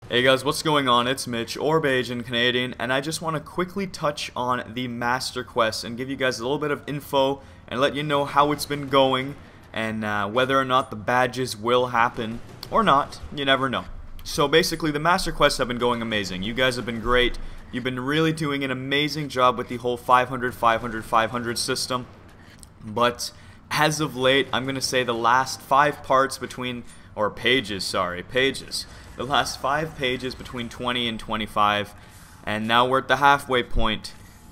Hey guys, what's going on? It's Mitch, or Bajan Canadian, and I just want to quickly touch on the Master Quest and give you guys a little bit of info and let you know how it's been going and whether or not the badges will happen or not. You never know. So basically, the Master Quests have been going amazing. You guys have been great. You've been really doing an amazing job with the whole 500, 500, 500 system. But as of late, I'm going to say the last 5 parts between, or pages, sorry, pages. The last 5 pages between 20 and 25, and now we're at the halfway point.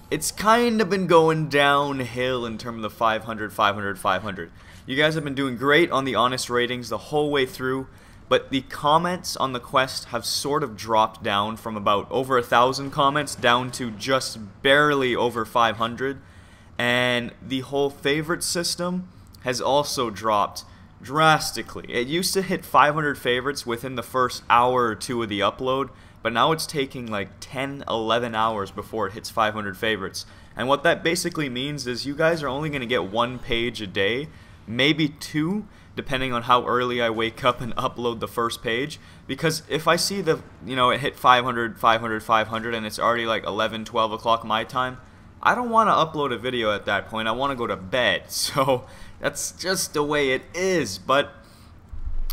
It's kind of been going downhill in terms of the 500, 500, 500. You guys have been doing great on the honest ratings the whole way through, but the comments on the quest have sort of dropped down from about over 1,000 comments down to just barely over 500, and the whole favorite system has also dropped drastically. It used to hit 500 favorites within the first hour or 2 of the upload, but now it's taking like 10, 11 hours before it hits 500 favorites. And what that basically means is you guys are only going to get 1 page a day, maybe 2, depending on how early I wake up and upload the first page. Because if I see the, it hit 500, 500, 500, and it's already like 11, 12 o'clock my time, I don't want to upload a video at that point. I want to go to bed. So that's just the way it is. But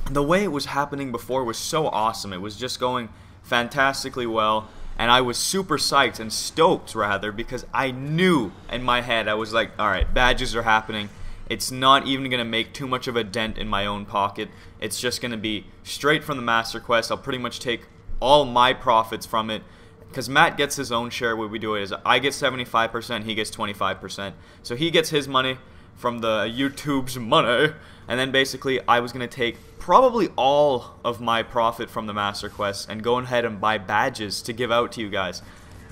the way it was happening before was so awesome. It was just going fantastically well. And I was super psyched and stoked, rather, because I knew in my head, I was like, alright, badges are happening. It's not even going to make too much of a dent in my own pocket. It's just going to be straight from the Master Quest. I'll pretty much take all my profits from it. Because Matt gets his own share. What we do is I get 75%, he gets 25%. So he gets his money from the YouTube's money, and then basically I was going to take probably all of my profit from the Master Quest and go ahead and buy badges to give out to you guys.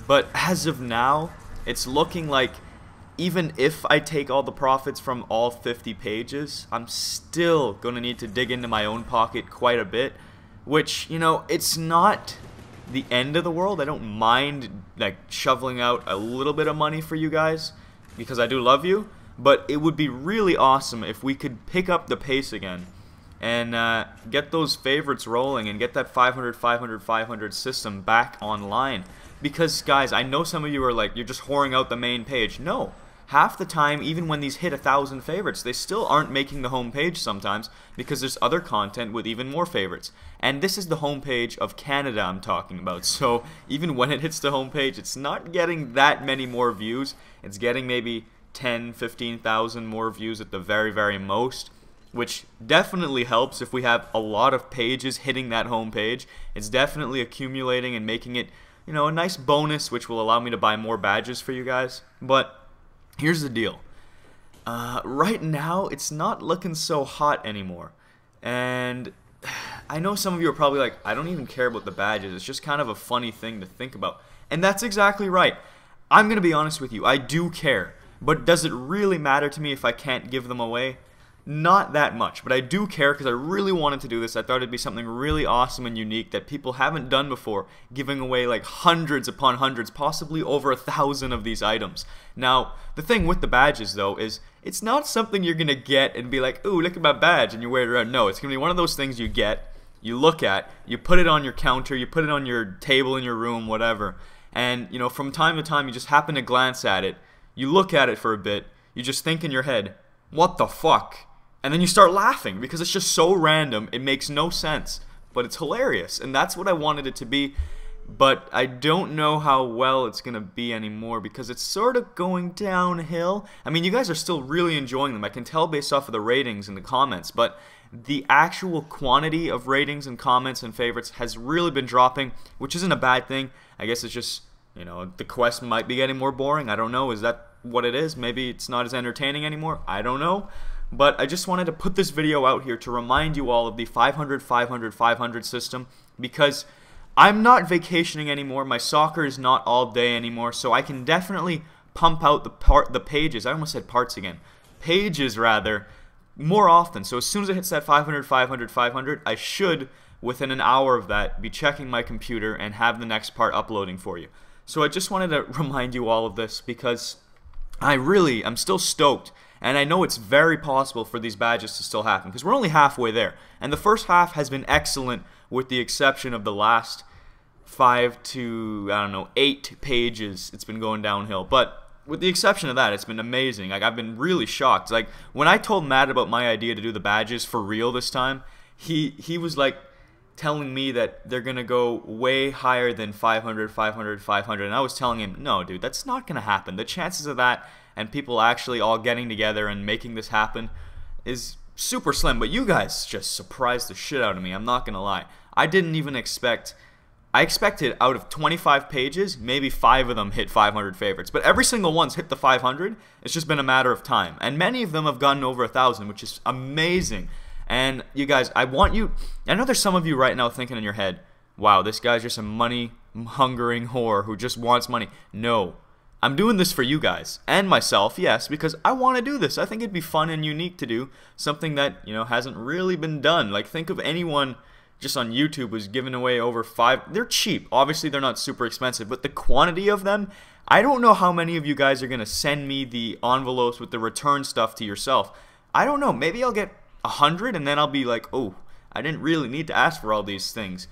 But as of now, it's looking like even if I take all the profits from all 50 pages, I'm still going to need to dig into my own pocket quite a bit, which, it's not the end of the world. I don't mind like shoveling out a little bit of money for you guys because I do love you, but it would be really awesome if we could pick up the pace again and get those favorites rolling and get that 500, 500, 500 system back online. Because guys, I know some of you are like, you're just whoring out the main page. No. Half the time, even when these hit 1,000 favorites, they still aren't making the home page sometimes because there's other content with even more favorites. And this is the home page of Canada I'm talking about. So even when it hits the home page, it's not getting that many more views. It's getting maybe 10, 15,000 more views at the very, very most, which definitely helps if we have a lot of pages hitting that home page. It's definitely accumulating and making it, a nice bonus, which will allow me to buy more badges for you guys. But here's the deal. Right now, it's not looking so hot anymore. And I know some of you are probably like, I don't even care about the badges. It's just kind of a funny thing to think about. And that's exactly right. I'm going to be honest with you. I do care. But does it really matter to me if I can't give them away? Not that much, but I do care because I really wanted to do this. I thought it'd be something really awesome and unique that people haven't done before, giving away like hundreds upon hundreds, possibly over 1,000 of these items. Now, the thing with the badges though is it's not something you're gonna get and be like, ooh, look at my badge, and you wear it around. No, it's gonna be one of those things you get, you look at, you put it on your counter, you put it on your table in your room, whatever, and from time to time you just happen to glance at it, you look at it for a bit, you just think in your head, what the fuck? And then you start laughing because it's just so random, it makes no sense, but it's hilarious, and that's what I wanted it to be. But I don't know how well it's going to be anymore because it's sort of going downhill. I mean, you guys are still really enjoying them. I can tell based off of the ratings and the comments, but the actual quantity of ratings and comments and favorites has really been dropping, which isn't a bad thing. I guess it's just, the quest might be getting more boring. I don't know. Is that what it is? Maybe it's not as entertaining anymore. I don't know. But I just wanted to put this video out here to remind you all of the 500, 500, 500 system because I'm not vacationing anymore. My soccer is not all day anymore, so I can definitely pump out the pages. I almost said parts again. Pages, rather, more often. So as soon as it hits that 500, 500, 500, I should, within an hour of that, be checking my computer and have the next part uploading for you. So I just wanted to remind you all of this because I'm still stoked. And I know it's very possible for these badges to still happen because we're only halfway there. And the first half has been excellent with the exception of the last 5 to, I don't know, 8 pages, it's been going downhill. But with the exception of that, it's been amazing. Like, I've been really shocked. Like, when I told Matt about my idea to do the badges for real this time, he was like telling me that they're gonna go way higher than 500, 500, 500, and I was telling him, no, dude, that's not gonna happen. The chances of that and people actually all getting together and making this happen is super slim. But you guys just surprised the shit out of me, I'm not gonna lie. I didn't even expect... I expected out of 25 pages, maybe 5 of them hit 500 favorites. But every single one's hit the 500. It's just been a matter of time. And many of them have gotten over 1,000, which is amazing. And you guys, I want you... I know there's some of you right now thinking in your head, wow, this guy's just a money-hungering whore who just wants money. No. I'm doing this for you guys. And myself, yes, because I want to do this. I think it'd be fun and unique to do. Something that, you know, hasn't really been done. Like, think of anyone... just on YouTube was giving away over 5. They're cheap. Obviously, they're not super expensive, but the quantity of them, I don't know how many of you guys are going to send me the envelopes with the return stuff to yourself. I don't know. Maybe I'll get 100 and then I'll be like, oh, I didn't really need to ask for all these things.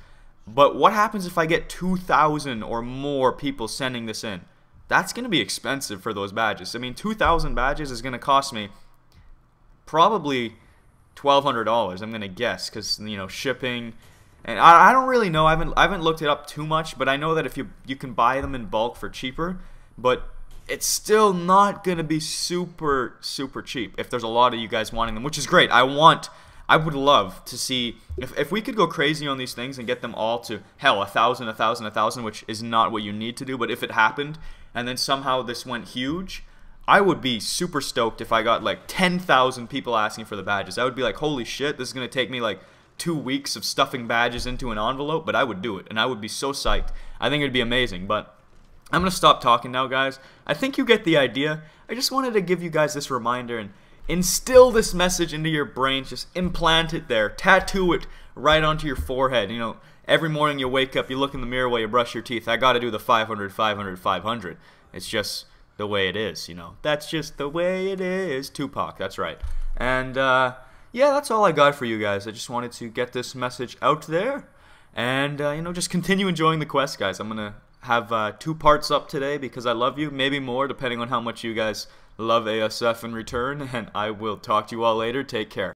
But what happens if I get 2,000 or more people sending this in? That's going to be expensive for those badges. I mean, 2,000 badges is going to cost me probably $1,200, I'm gonna guess, because, you know, shipping, and I don't really know. I haven't looked it up too much, but I know that if you can buy them in bulk for cheaper, but it's still not gonna be super cheap if there's a lot of you guys wanting them, which is great. I would love to see if we could go crazy on these things and get them all to hell 1,000, 1,000, 1,000, which is not what you need to do. But if it happened and then somehow this went huge, I would be super stoked if I got like 10,000 people asking for the badges. I would be like, holy shit, this is going to take me like 2 weeks of stuffing badges into an envelope, but I would do it, and I would be so psyched. I think it would be amazing, but I'm going to stop talking now, guys. I think you get the idea. I just wanted to give you guys this reminder and instill this message into your brains. Just implant it there. Tattoo it right onto your forehead. You know, every morning you wake up, you look in the mirror while you brush your teeth. I got to do the 500, 500, 500. It's just... the way it is, you know. That's just the way it is. Tupac, that's right. And, yeah, that's all I got for you guys. I just wanted to get this message out there. And, you know, just continue enjoying the quest, guys. I'm going to have 2 parts up today because I love you. Maybe more, depending on how much you guys love ASF in return. And I will talk to you all later. Take care.